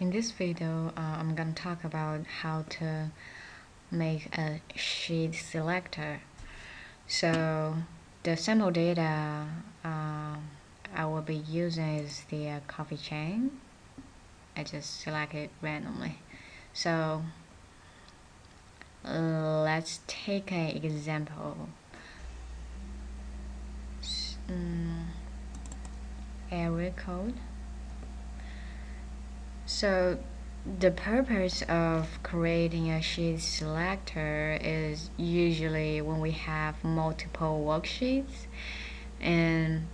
In this video, I'm gonna talk about how to make a sheet selector. So the sample data I will be using is the coffee chain. I just select it randomly. So let's take an example. Area code. So the purpose of creating a sheet selector is usually when we have multiple worksheets and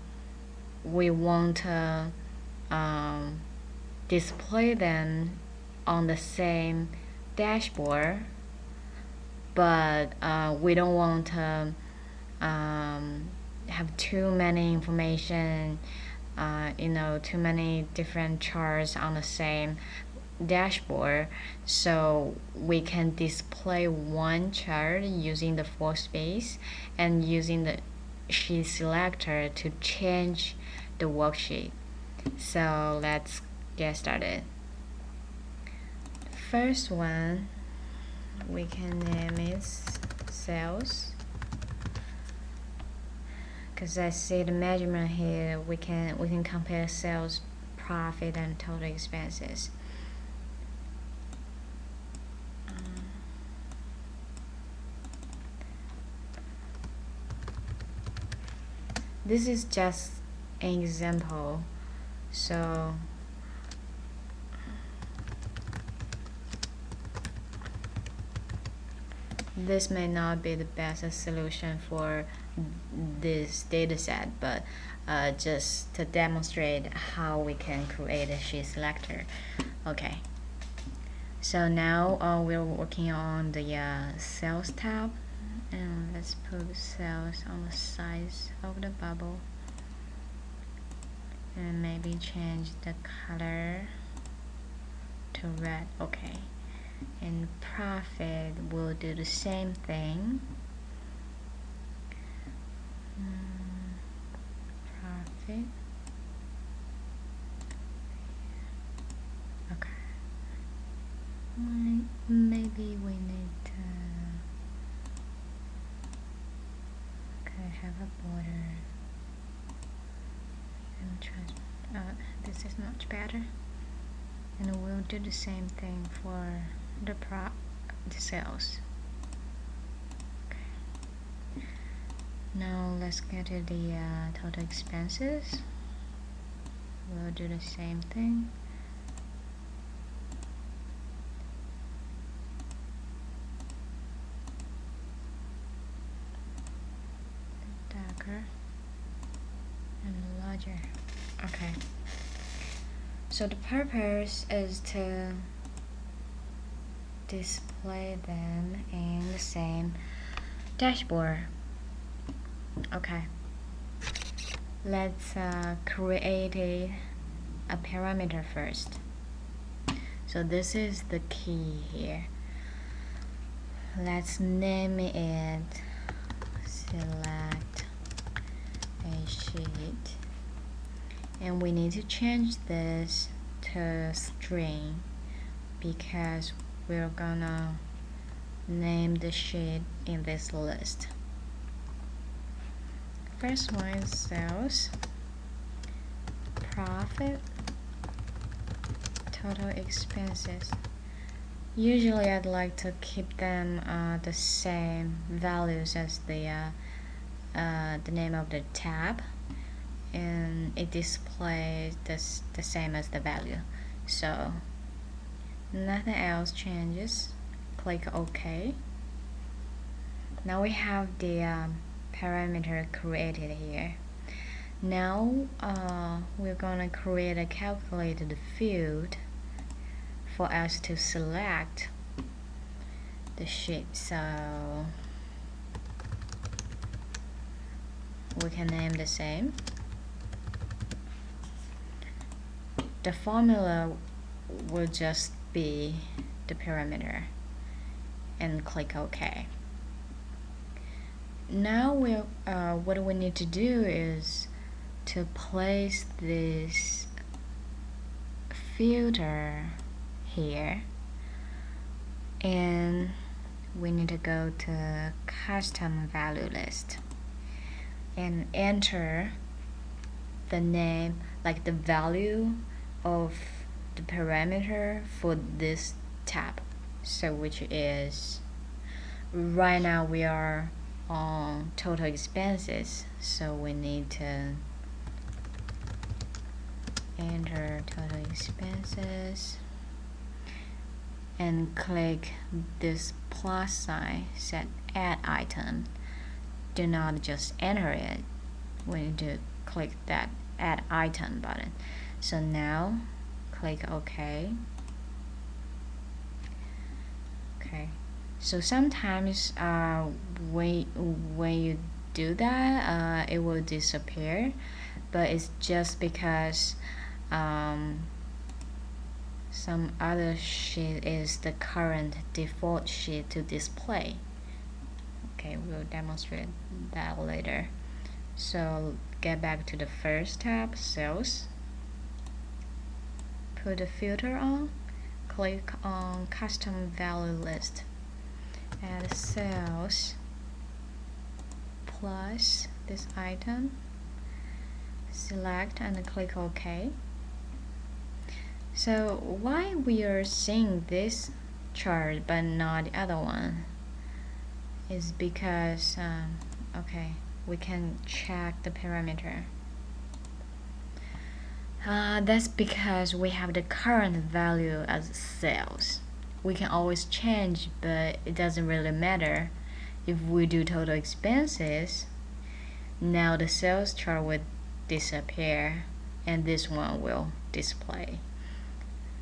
we want to display them on the same dashboard, but we don't want to have too many information, too many different charts on the same dashboard. So we can display one chart using the 4 space and using the sheet selector to change the worksheet. So let's get started. First one, we can name it sales, because I see the measurement here. We can compare sales, profit, and total expenses. This is just an example, so this may not be the best solution for this data set, but just to demonstrate how we can create a sheet selector. Okay, so now we're working on the sales tab, and let's put sales on the size of the bubble and maybe change the color to red. Okay, and profit will do the same thing. Profit. Okay, maybe we need to have a border and try. This is much better, and we'll do the same thing for the sales. Okay. Now let's get to the total expenses. We'll do the same thing. Darker and larger. Okay. So the purpose is to display them in the same dashboard. Okay, let's create a parameter first. So this is the key here. Let's name it select a sheet, and we need to change this to string because we're gonna name the sheet in this list. First one is sales, profit, total expenses. Usually I'd like to keep them the same values as the name of the tab, and it displays the same as the value. So nothing else changes. Click OK. Now we have the parameter created here. Now we're gonna create a calculated field for us to select the sheet. So we can name the same. The formula will just be the parameter, and click OK. Now what we need to do is to place this filter here, and we need to go to custom value list and enter the name, like the value of the parameter for this tab. So which is, right now we are on total expenses, so we need to enter total expenses and click this plus sign, set add item. Do not just enter it, we need to click that add item button. So now click OK. Okay, so sometimes when you do that, it will disappear, but it's just because some other sheet is the current default sheet to display. Okay, we'll demonstrate that later. So get back to the first tab, sales, put the filter on, click on custom value list, add sales plus this item, select and click OK. So why we are seeing this chart but not the other one is because okay, we can check the parameter. That's because we have the current value as sales. We can always change, but it doesn't really matter. If we do total expenses, now the sales chart will disappear and this one will display.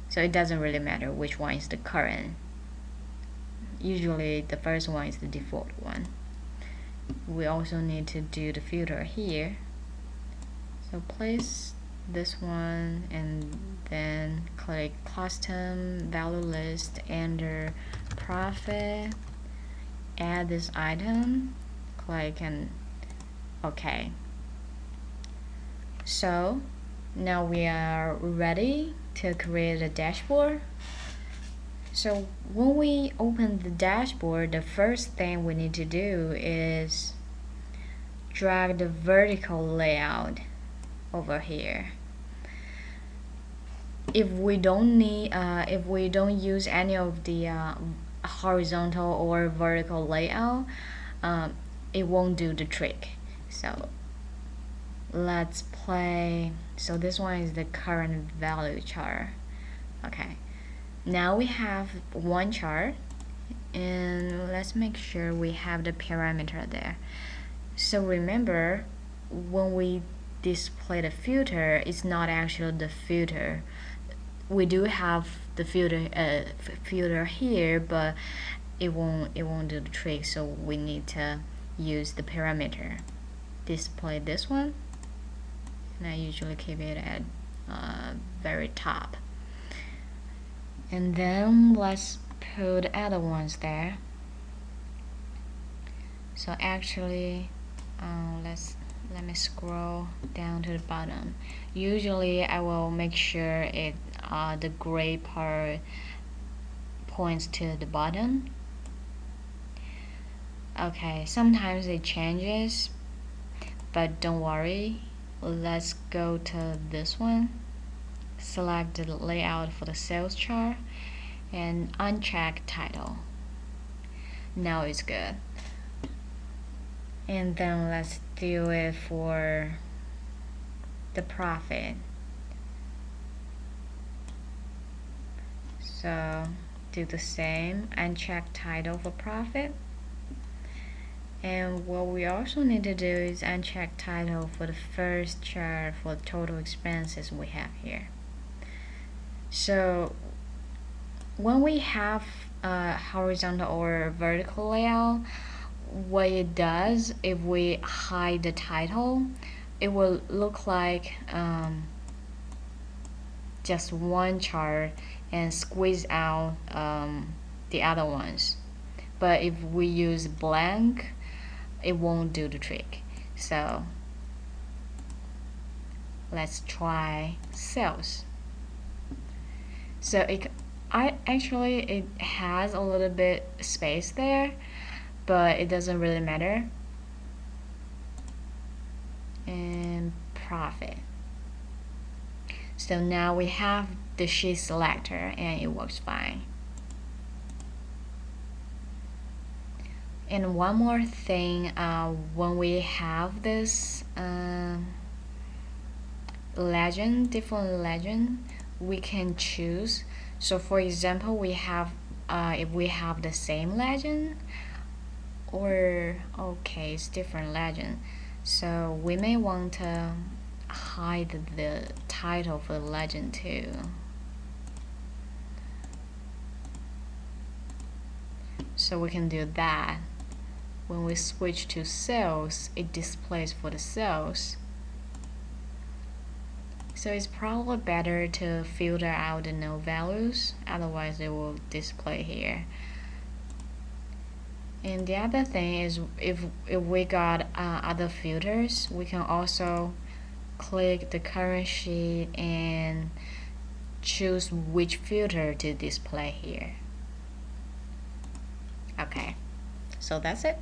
So it doesn't really matter which one is the current. Usually the first one is the default one. We also need to do the filter here. So place this one and then click custom value list, enter profit, add this item, click and OK. So now we are ready to create a dashboard. So when we open the dashboard, the first thing we need to do is drag the vertical layout over here. If we don't use any of the horizontal or vertical layout, it won't do the trick. So let's play. So this one is the current value chart. Okay, now we have one chart, and let's make sure we have the parameter there. So remember, when we display the filter, it's not actually the filter. We do have the filter here, but it won't do the trick. So we need to use the parameter. Display this one, and I usually keep it at very top. And then let's put other ones there. So actually, let me scroll down to the bottom. Usually I will make sure it the gray part points to the bottom. Okay, sometimes it changes, but don't worry. Let's go to this one, select the layout for the sales chart and uncheck title. Now it's good. And then let's do it for the profit. So do the same, uncheck title for profit. And what we also need to do is uncheck title for the first chart for total expenses we have here. So when we have a horizontal or vertical layout, what it does, if we hide the title, it will look like just one chart and squeeze out the other ones. But if we use blank, it won't do the trick. So let's try sales. So It has a little bit space there, but it doesn't really matter. And profit. So now we have the sheet selector and it works fine. And one more thing, when we have this different legend, we can choose. So for example, we have if we have the same legend, or okay, it's different legend. So we may want to hide the title for the legend too. So we can do that. When we switch to sales, it displays for the sales. So it's probably better to filter out the no values, otherwise it will display here. And the other thing is, if we got other filters, we can also click the current sheet and choose which filter to display here. Okay, so that's it.